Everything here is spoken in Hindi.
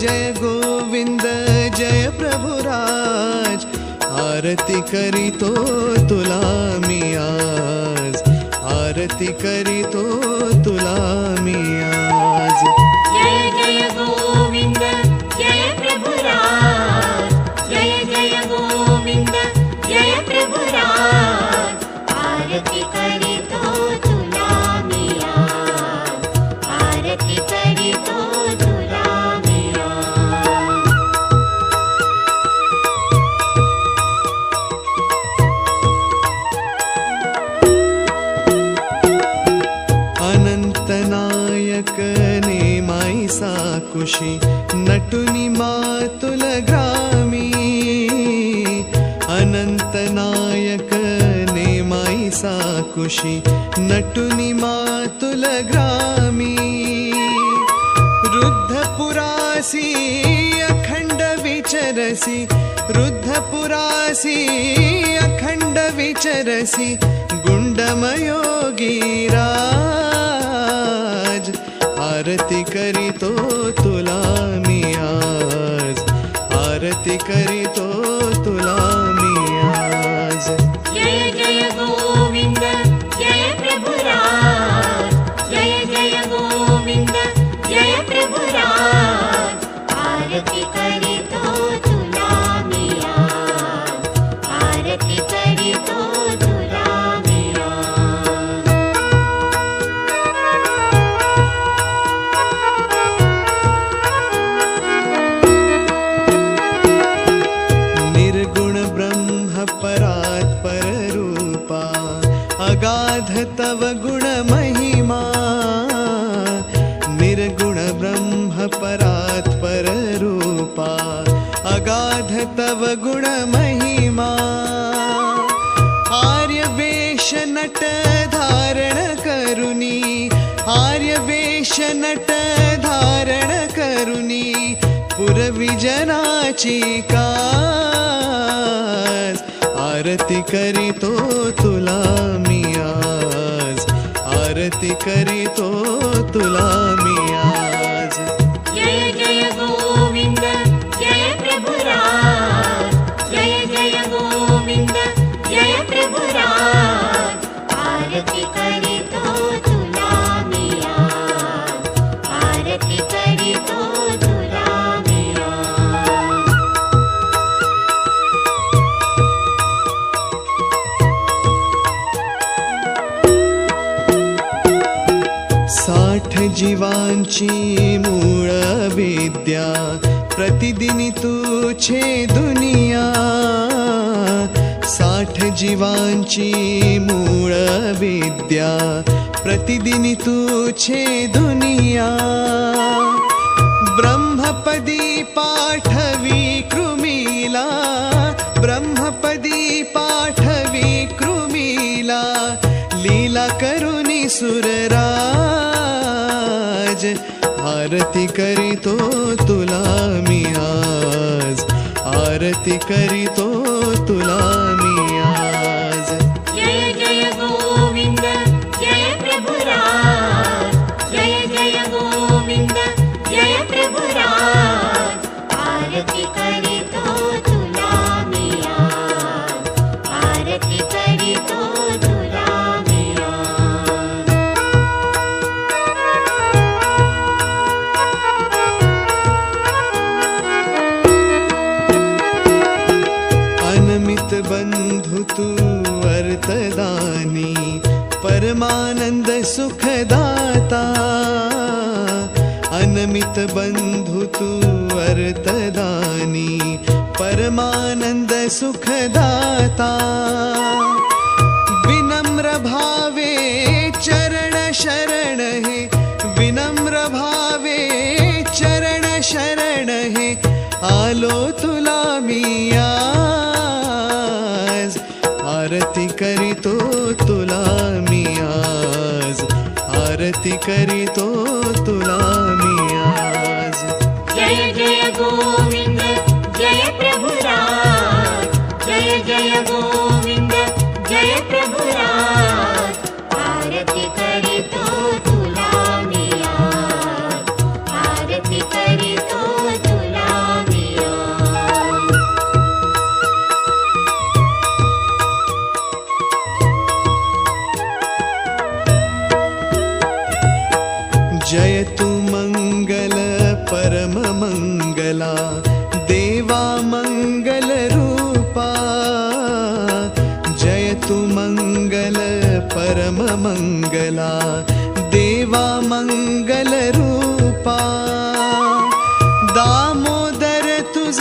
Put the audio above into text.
जय गोविंद जय प्रभुराज, आरती करीतो तुला मी आज, आरती करीतो तुला मी आज। जय जय गोविंद जय प्रभुराज, जय जय गोविंद जय प्रभुराज, आरती करीतो तुला मी आज, आरती करीतो तुला मी आज। अनंत नायक नेमाईसा कुशी, नटुनी मातुल ग्रामी, अनंत नायक नेमाईसा कुशी, नटुनी मातुल ग्रामी, रुद्धपुरासी अखंड विचरसी, रुद्धपुरासी अखंड विचरसी, गुंडमयोगी राज, आरती करीतो तुला मी आज, आरती करीतो तुला मी आज। जय जय गोविंद जय प्रभुराज, जय जय गोविंद जय प्रभुराज, आरती करीतो तुला मी आज, आरती करीतो तुला मी आज। निर्गुण ब्रह्म परात्पर रूपा, अगाध तव गुण महिमा, निर्गुण ब्रह्म परात्पर रूपा, अगाध तव गुण महिमा, आर्य वेश नट धारण करुनी, आर्य वेश नट धारण करुनी, पुरविजनाची कास, आरती करीतो तुला मी आज, आरती करीतो तुला मी आज। जय जय गोविंद जय प्रभुराज, जय जय गोविंद जय प्रभुराज, आरती करीतो तुला मी आज, आरती करीतो तुला मी आज। साठ जीवांची मूळ विद्या, प्रतिदिनी तुझे दुनिया, साठ जीवांची मूळ विद्या, प्रतिदिनी तुझे दुनिया, ब्रह्मपदी पाठवी कृमीला, ब्रह्मपदी पाठवी कृमीला, लीला करुनी सुरराज, आरती करीतो तुला मी आज, आरती करीतो तुला मी आज। जय जय गोविंद जय प्रभुराज, जय जय गोविंद जय प्रभुराज, आरती करीतो तुला मी आज, आरती करीतो तुला मी आज। अनमित बंधु तू अर्थदानी, परमानंद सुखदाता, अनमित बंधु तू अर्थदानी, परमानंद सुखदाता, विनम्र भावे चरण शरण है, विनम्र भावे चरण शरण है, आलो तुला मी आज, आरती करीतो तुला मी आज, आरती करीतो तुला मी आज। जय जय गोविंद जय प्रभुराज, जय जय गोविंद जय प्रभुराज, आरती करीतो तुला मी आज, आरती करीतो तुला जय तू मंगल परम मंगला देवा मंगल रूपा जय तू मंगल परम मंगला देवा मंगल रूपा दामोदर तुझ